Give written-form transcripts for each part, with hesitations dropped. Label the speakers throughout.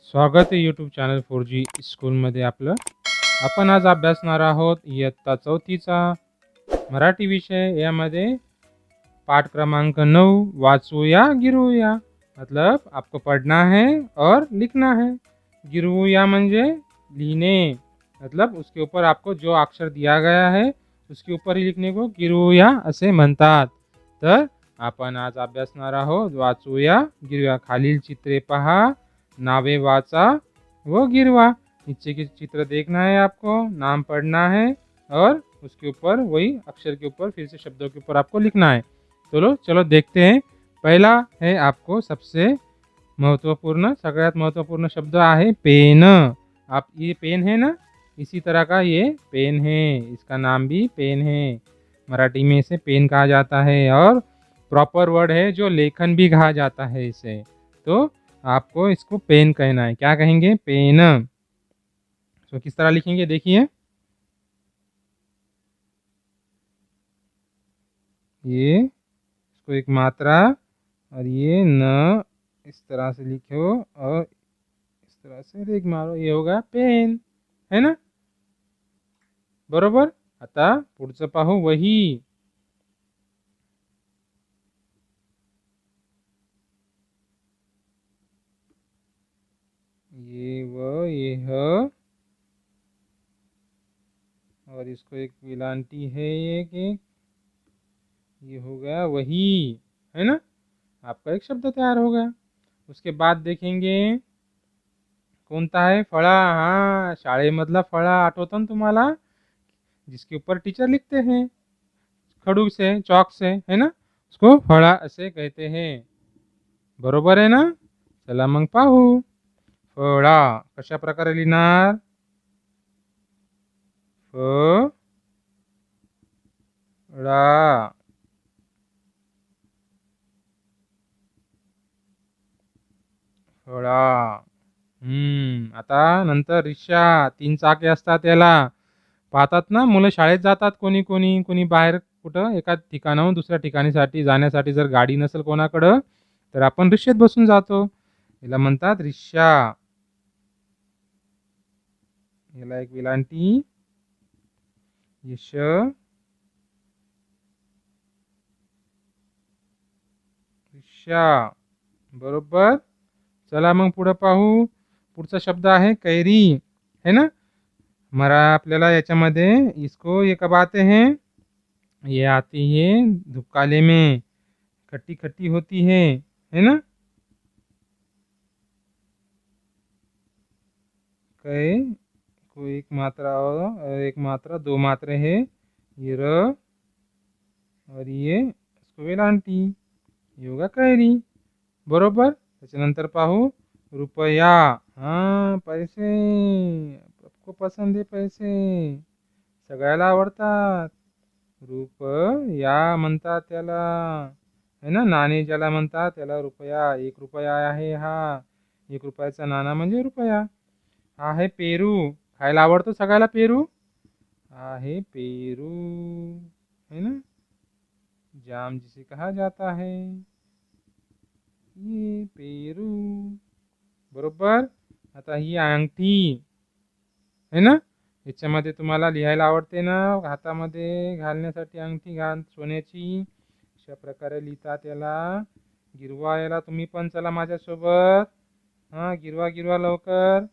Speaker 1: स्वागत आहे YouTube channel 4G स्कूलमध्ये आपलं. आपण आज अभ्यासणार आहोत इयत्ता 4थीचा मराठी विषय. यामध्ये पाठ क्रमांक 9 वाचूया गिरवूया. मतलब आपको पढ़ना है और लिखना है. गिरवूया म्हणजे लिखने, मतलब उसके ऊपर आपको जो अक्षर दिया गया है उसके ऊपर ही लिखने को गिरवूया असे म्हणतात. तर आपण आज अभ्यासणार आहोत वाचूया गिरवूया. खालील चित्रे पहा, नावे वाचा वो गिरवा. नीचे के चित्र देखना है आपको, नाम पढ़ना है और उसके ऊपर वही अक्षर के ऊपर फिर से शब्दों के ऊपर आपको लिखना है. चलो देखते हैं. पहला है आपको सबसे महत्वपूर्ण, सगळ्यात महत्वपूर्ण शब्द है पेन. आप ये पेन है ना, इसी तरह का ये पेन है, इसका नाम भी पेन है. मराठी में इसे पेन कहा जाता है और प्रॉपर वर्ड है जो लेखन भी कहा जाता है इसे. तो आपको इसको पेन कहना है. क्या कहेंगे? पेन. तो किस तरह लिखेंगे देखिए. ये इसको एक मात्रा और ये न इस तरह से लिखो और इस तरह से रेग मारो, ये होगा पेन, है ना. बरोबर. आता पुढचं पाहू. वही. ये व ये ह और इसको एक विलांटी है, ये हो गया वही, है ना. आपका एक शब्द तैयार हो गया. उसके बाद देखेंगे कोणता है? फळा. हाँ, शाळेमधला फळा आठवतो ना तुम्हाला, जिसके ऊपर टीचर लिखते हैं खड़ू से, चौक से, है ना. उसको फळा असे कहते हैं. बरोबर आहे ना. चला मग पाहू. फळा कशा प्रकारे लिहिणार? फळा. फळा. आता नंतर रिक्षा. 3 चाके असतात याला. पाहतात ना मुलं, शाळेत जातात कोणी कोणी, कोणी बाहेर कुठं एका ठिकाणाहून दुसऱ्या ठिकाणीसाठी जाण्यासाठी जर गाडी नसेल कोणाकडं तर आपण रिक्षेत बसून जातो. याला म्हणतात रिक्षा. याला एक विलांटी. यश. रिक्षा. बरोबर. चला मग पुढे पाहू. पुढचा शब्द आहे कैरी, है ना. मरा आपल्याला याच्यामध्ये इसको ये कब आते हैं? ये आती है धूप काले में, खट्टी खट्टी होती है ना. कै को एक मात्रा और एक मात्रा, 2 मात्रे है. ये र और ये इसको वेलांटी, ये होगा कैरी. बरोबर. त्याच्यानंतर पाहू. रुपया. हाँ, पैसे. आपको पसंद है पैसे, सगळ्याला आवडतात. रुपया म्हणतात त्याला, है ना. नाणे ज्याला म्हणतात त्याला रुपया. 1 रुपया आहे हा. 1 रुपयाचा नाणा म्हणजे रुपया. हा आहे पेरू. खायला आवडतो सगळ्याला पेरू. हा आहे पेरू, है ना. जाम जिसे कहा जाता है, ये पेरू. बरोबर. आता ही अंगठी, है ना. याच्यामध्ये तुम्हाला लिहायला आवडते ना, हातामध्ये घालण्यासाठी अंगठी घाल सोन्याची. अशा प्रकारे लिहितात याला. गिरवा याला तुम्ही पण. चला माझ्यासोबत. हां, गिरवा गिरवा लवकर.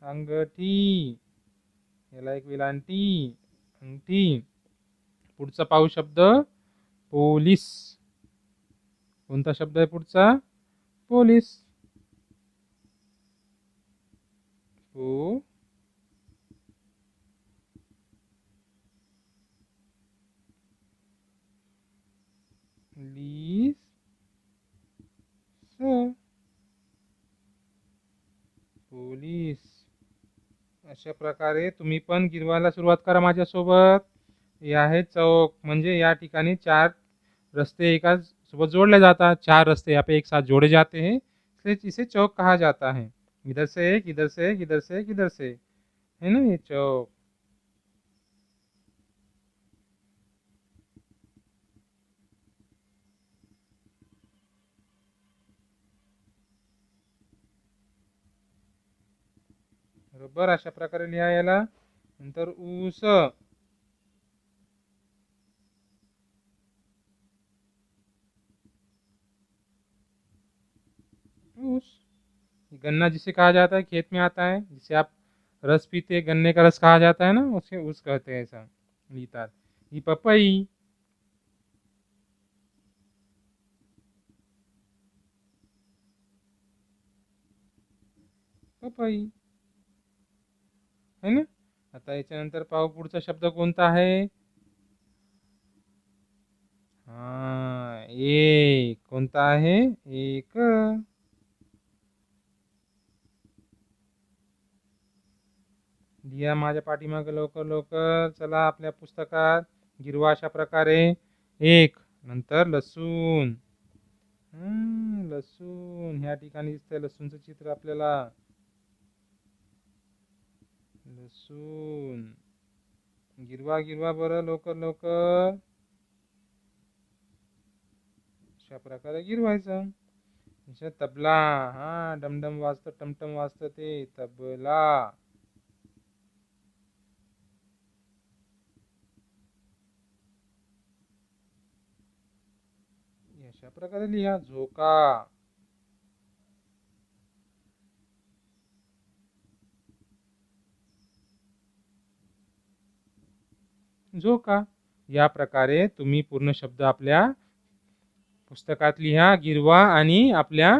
Speaker 1: अंगठी. याला एक विलांटी, अंगठी. पुढचा पाहू शब्द पोलीस. कोणता शब्द आहे पुढचा? पोलीस. पोलीस. पोलीस. अशा प्रकारे तुम्ही पण गिरवायला सुरुवात करा माझ्यासोबत. हे आहे चौक. म्हणजे या ठिकाणी 4 रस्ते एका सोबत जोड़े जातात. 4 रस्ते यहाँ पे एक साथ जोड़े जाते हैं, इसलिए इसे चौक कहा जाता है. इधर से एक, इधर से एक, इधर से एक, इधर से, है ना, ये चौक. बरोबर अशा प्रकारे लिहा याला. नंतर ऊस, ऊस. गन्ना जिसे कहा जाता है खेत में आता है, जिसे आप रस पीते हैं, गन्ने का रस कहा जाता है ना, उसे ऊस कहते हैं. ऐसा लिहितात. ही पपई, पपई है ना. आता याच्यानंतर पाहू पुढचा शब्द कोणता आहे. हा, एक. कोणता आहे. एक. लिहा माझ्या पाठीमागे लवकर लवकर. चला आपल्या पुस्तकात गिरवा अशा प्रकारे एक. नंतर लसूण. लसूण ह्या ठिकाणी दिसतंय लसूणचं चित्र आपल्याला. लसूण. गिरवा गिरवा बरं लवकर लवकर. अशा प्रकारे गिरवायचं. तबला. हा, डमडम वाजतं, टमटम वाजतं ते तबला. अशा प्रकारे लिहा. झोका. झोका. या प्रकारे तुम्ही पूर्ण शब्द आपल्या पुस्तकात लिहा, गिरवा आणि आपल्या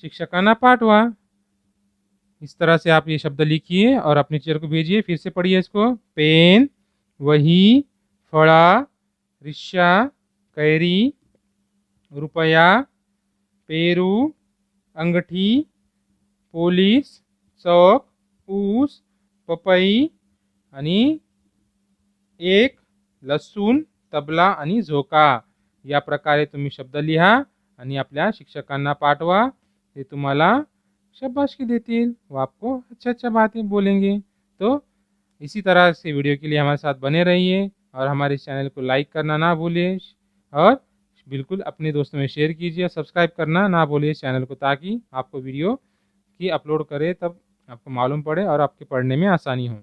Speaker 1: शिक्षकांना पाठवा. इस तरह से आप ये शब्द लिखिए और अपने टीचर को भेजिए. फिर से पढ़िए इसको. पेन, वही, फळा, रिक्षा, कैरी, रुपया, पेरू, अंगठी, पोलीस, चौक, ऊस, पपई आणि एक, लसूण, तबला आणि झोका. या प्रकारे तुम्ही शब्द लिहा आणि आपल्या शिक्षकांना पाठवा. ते तुम्हाला शाबाशी देतील. वो आपको अच्छा अच्छा बातें बोलेंगे. तो इसी तरह से वीडियो के लिए हमारे साथ बने रहिए और हमारे चैनल को लाइक करना ना भूलिए और बिल्कुल अपने दोस्तों में शेयर कीजिए. सब्सक्राइब करना ना भूलिए चैनल को, ताकि आपको वीडियो की अपलोड करें तब आपको मालूम पड़े और आपके पढ़ने में आसानी हो.